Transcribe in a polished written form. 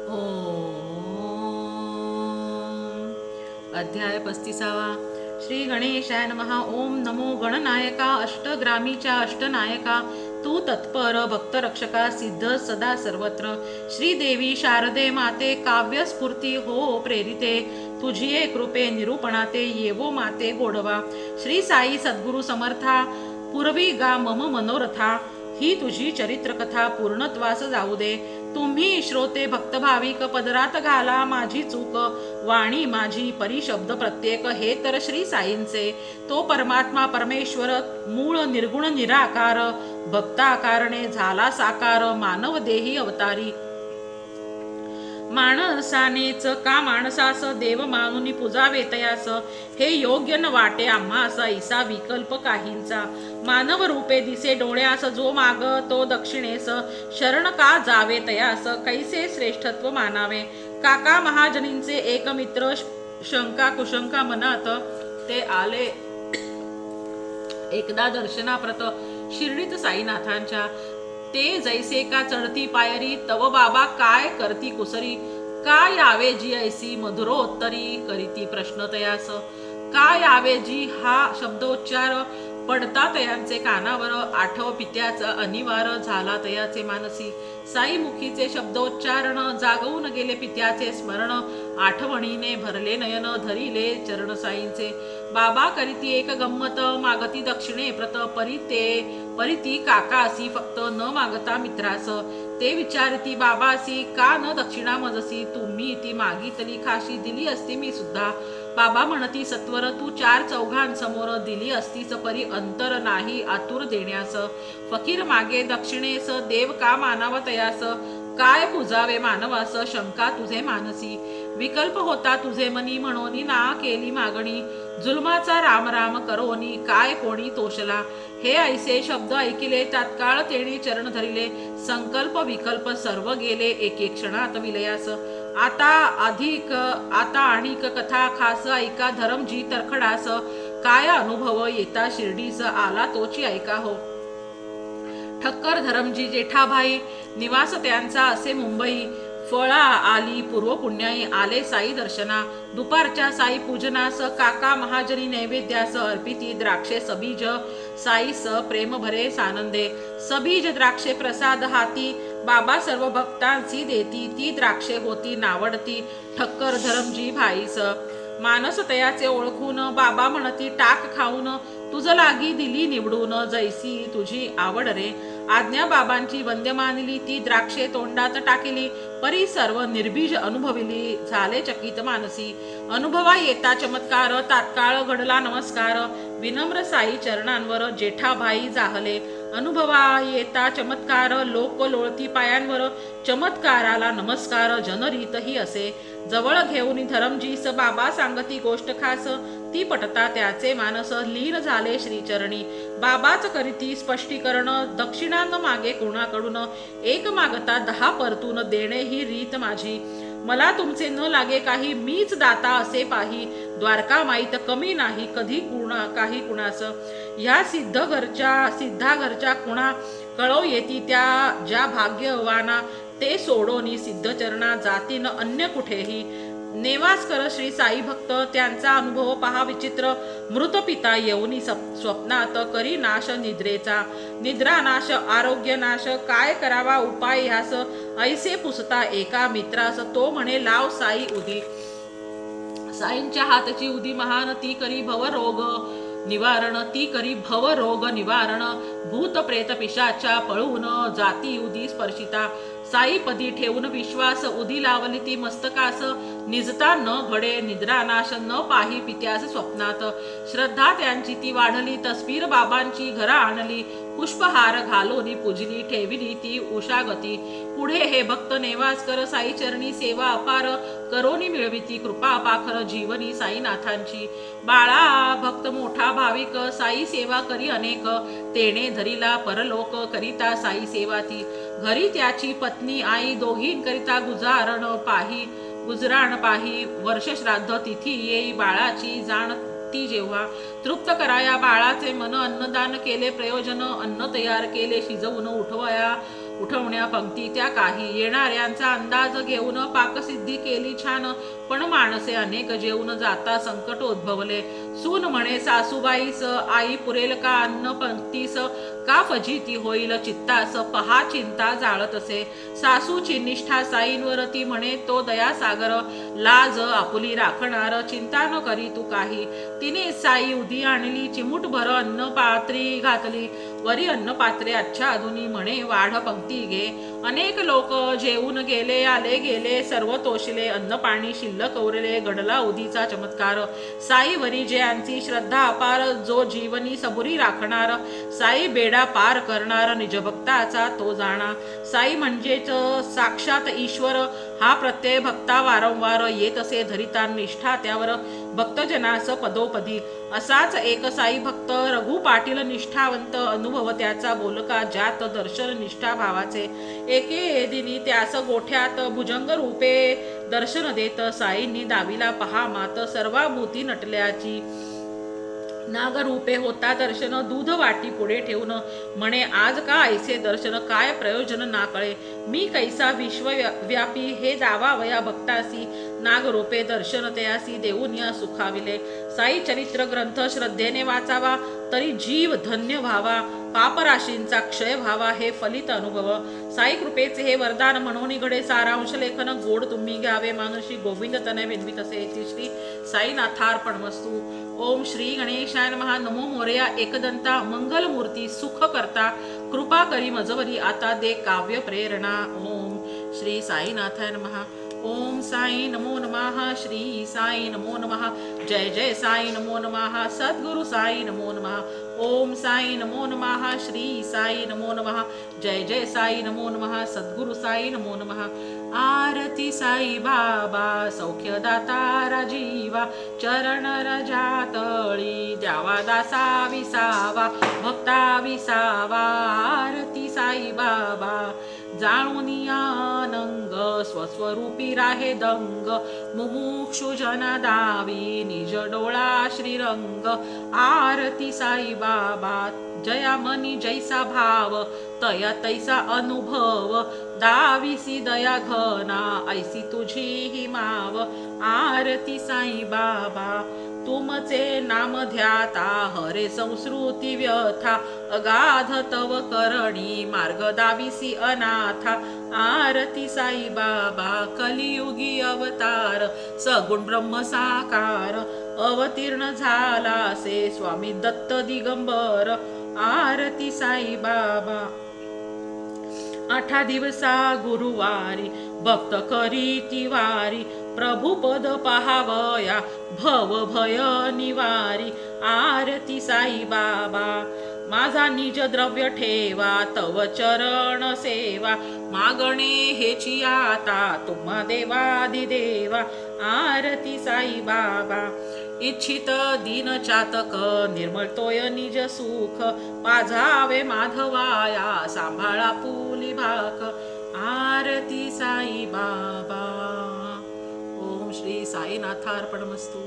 ओम. अध्याय 35. श्री गणेशाय नमः. ओम नमो गणनायका, अष्टग्रामीच्या अष्टनायका, तू तत्पर भक्तरक्षका, सिद्ध सदा सर्वत्र. श्रीदेवी शारदे माते, काव्य स्फूर्ती हो प्रेरिते, तुझिये कृपे निरूपणाते, येवो माते गोडवा. श्री साई सद्गुरु समर्था, पूर्वी गा मम मनोरथा, ही तुझी चरित्रकथा पूर्णत्वास जाऊ दे. तुम्ही श्रोते भक्तभाविक, पदरात घाला माझी चूक, वाणी माझी परिशब्द प्रत्येक, हे तर श्री साईंचे. तो परमात्मा परमेश्वर, मूळ निर्गुण निराकार, भक्ताकारणे झाला साकार, मानव देही अवतारी. माणसानेच का माणसास, देव मानुनी पूजावे तयास, हे योग्य न वाटे आम्हास, ऐसा विकल्प काहींचा. मानव रूपे दिसे डोळ्यास, जो माग तो दक्षिणेस, शरण का जावे तयास, कैसे श्रेष्ठत्व मानावे. काका महाजनींचे एक मित्र, शंका कुशंका मनात, ते आले एकदा दर्शनाप्रत शिर्डीत साईनाथांच्या. ते जैसे का चढती पायरी, तव बाबा काय करती कुसरी, का यावे जी ऐसी मधुरोत्तरी, करीती प्रश्न तयास. का यावे जी हा शब्दोच्चार, पडता तयांचे कानावर, आठव पित्याचा अनिवार, झाला तयाचे मानसी. साई मुखीचे शब्दोच्चारण, जागवून गेले पित्याचे स्मरण, आठवणीने भरले नयन, धरिले चरण साईंचे. बाबा करीती एक गंमत, मागती दक्षिणे प्रत, परिती काकासी फक्त, न मागता मित्रास. ते विचारती बाबासी, का न दक्षिणा मजसी, तुम्ही ती मागितली खाशी, दिली असती मी सुद्धा. बाबा म्हणती सत्वर, तू चार चौघांसमोर, दिली असतीच परी, अंतर नाही आतुर देण्यास. फकीर मागे दक्षिणेस, देव का मानावा तयास, काय पूजावे मानवास, शंका तुझे मानसी. विकल्प होता तुझे मनी, म्हणोनी ना केली मागणी, जुलमाचा राम राम करोनी, काय कोणी तोषला. हे ऐसे शब्द ऐकिले, तात्काळ तेणे चरण धरिले, संकल्प विकल्प सर्व गेले एके क्षणात विलयास. आता आणिक कथा खास, ऐका धरमजी तरखडास, काय अनुभव येता शिर्डीस, आला तोची ऐका हो. ठक्कर धरमजी जेठाभाई, निवास त्यांचा असे मुंबई. फळा आली पूर्व पुण्याई, आले साई दर्शना. दुपारच्या साई पूजनास, काका महाजनी नैवेद्यास, अर्पिती द्राक्षे सबीज, साईस प्रेम भरे सानंदे. सबीज द्राक्षे प्रसाद हाती, बाबा सर्व भक्तांची देती, ती द्राक्षे होती नावडती ठक्कर धरमजी भाईस. मानस तयाचे ओळखून, बाबा म्हणती टाक खाऊन, तुझ लागी दिली निवडून, जैसी तुझी आवड रे. आज्ञा बाबांची वंद्य मानली, ती द्राक्षे तोंडात टाकिली, परी सर्व निर्बीज अनुभविली, झाले चकित मानसी. अनुभवा येता चमत्कार, तात्काळ घडला नमस्कार, विनम्र साई चरणांवर जेठाभाई जाहले. अनुभवा येता चमत्कार, लोक लोळती पायांवर, चमत्काराला नमस्कार, जनरीतही असे. जवळ घेऊन धरमजीस, बाबा सांगती गोष्ट खास, ती पटता त्याचे मानस, लीन झाले श्रीचरणी. बाबाच करीती स्पष्टीकरण, दक्षिणान मागे कोणाकडून, एक मागता 10 परतून देणे ही रीत माझी. मला तुमचे न लागे काही, मीच दाता असे पाही, द्वारका माईत कमी नाही कधी काही कुणास. ह्या सिद्धा घरच्या कुणा कळव येती, त्या ज्या भाग्यवाना, ते सोडोनी सिद्ध चरणा, जातीन अन्य कुठेही. नेवास्कर श्री साई भक्त, त्यांचा अनुभव पहा विचित्र. मृत पिता येऊनी स्वप्नात, करी नाश निद्रेचा, निद्रा नाश आरोग्य नाश, काय करावा उपाय ह्यास. ऐसे पुसता एका मित्रास, तो म्हणे लाव साई उदी. साईंच्या हातची उदी महान, ती करी भवरोग निवारण, ती करी भवरोग निवारण. भूत प्रेत पिशाच्या पळून, जाती उदी स्पर्शिता. साईपदी ठेवून विश्वास, उदी लावली ती मस्तकास, निजता न घडे निद्रानाश, न पाही पित्यास स्वप्नात. श्रद्धा त्यांची ती वाढली, तस्वीर बाबांची घरा आणली, पुष्पहार घालोनी पूजली, ठेविली ती उषागती. पुढे हे भक्त नेवास्कर, साई चरणी सेवा अपार, करोनी मिळविती कृपा पाखर, जीवनी साईनाथांची. बाळा भक्त मोठा भाविक, साई सेवा करी अनेक, तेणे धरिला परलोक, करिता साई सेवा ती. घरी त्याची पत्नी आई, दोघींकरिता गुजराण पाही, वर्ष श्राद्ध तिथी येई, बाळाची जाण ती जेव्हा. तृप्त कराया बाळाचे मन, अन्नदान केले प्रयोजन, अन्न तयार केले शिजवून, उठवया उठवण्या पंक्ती त्या काही, येणाऱ्यांचा अंदाज घेऊन पाकसिद्धी केली छान, पण माणसे अनेक जेवून जाता संकट उद्भवले. सून म्हणे सासूबाईस, आई पुरेल का अन्न पंक्तीस, का फजिती होईल चित्तास, पहा चिंता जाळत असे. सासूची निष्ठा साईंवर, ती म्हणे तो दयासागर, लाज आपुली राखणार, चिंता न करी तू काही. तिने साई उदी आणली, चिमूटभर अन्न पात्री घातली, वरी अन्न पात्रे अच्छा अधुनी, म्हणे वाढ पंक्ती घे. अनेक लोक जेवून गेले, आले गेले सर्व तोषले, अन्न पाणी शिल्लक उरले, घडला उदीचा चमत्कार. साईवरी जयांची श्रद्धा अपार, जो जीवनी सबुरी राखणार, साई बेडा पार करणार, निजभक्ताचा तो जाणा. साई म्हणजेच साक्षात ईश्वर, हा प्रत्यय भक्ता वारंवार, येत असे धरिता निष्ठा त्यावर, भक्तजनास पदोपदी. असाच एक साई भक्त रघु पाटील निष्ठावंत, अनुभव त्याचा बोलका ज्यात दर्शन निष्ठा भावाचे. एके दिनी त्यास गोठ्यात भुजंग रूपे दर्शन देत, साईंनी दाविला पहा मात, सर्वाभूती नटल्याची. नागरूपे होता दर्शन, दूध वाटी पुढे ठेवून, म्हणे आज का ऐसे दर्शन, काय प्रयोजन ना कळे. मी कैसा विश्वव्यापी, हे दावावया भक्तासी, नागरूपे दर्शन तयासी, देऊन या सुखाविले. साई चरित्र ग्रंथ श्रद्धेने वाचावा, तरी जीव धन्य व्हावा, पापराशींचा क्षय व्हावा, हे फलित अनुभव. साई कृपेचे हे वरदान म्हणून घडे, सारांश लेखन गोड तुम्ही घ्यावे, मानुषी गोविंद तनय विद्वित असे. श्री साईनाथार्पणमस्तु. ओम श्री गणेशाय नमः. नमो मोरया एकदंता, मंगलमूर्ती सुख करता, कृपा करी मजवरी आता, दे काव्य प्रेरणा. ओम श्री साईनाथाय नमः. ओम साई नमो नमः. श्री साई नमो नमः. जय जय साई नमो नमः. सद्गुरु साई नमो नमः. ओम साई नमो नमः. श्री साई नमो नमः. जय जय साई नमो नमः. सद्गुरु साई नमो नमः. आरती साई बाबा, सौख्यदाता राजीवा, चरण रजातळी, द्यावा दासा विसावा, भक्ता विसावा. आरती साई बाबा, जाणून आनंग, स्वस्वरूपी राहे दंग, मुमुक्षु जन दावी, निज डोळा श्रीरंग. आरती साई बाबा, जया मनी जैसा भाव, तया तैसा अनुभव, दाविसी दया घना, ऐसी तुझी ही माव. आरती साई बाबा, तुमचे नाम ध्याता, हरे संस्कृती व्यथा, अगाध तव करणी, मार्ग दाविसी अनाथा. आरती साई बाबा, कलियुगी अवतार, सगुण ब्रह्म साकार, अवतीर्ण झाला से स्वामी दत्त दिगंबर. आरती साई बाबा, 8 दिवसा गुरुवारी, भक्त करीती वारी, प्रभुपद पहावया, भव भय निवारी. आरती साई बाबा, माझा निज द्रव्य ठेवा, तव चरण सेवा, मागणे हेची आता, तुम्हा देवादिदेवा. आरती साई बाबा, इच्छित दीन चातक, निर्मळतोय निज सुख, पाझावे माधवाया, सांभाळा पुली भाक. आरती साई बाबा. ओम श्री साईनाथार्पणमस्तु.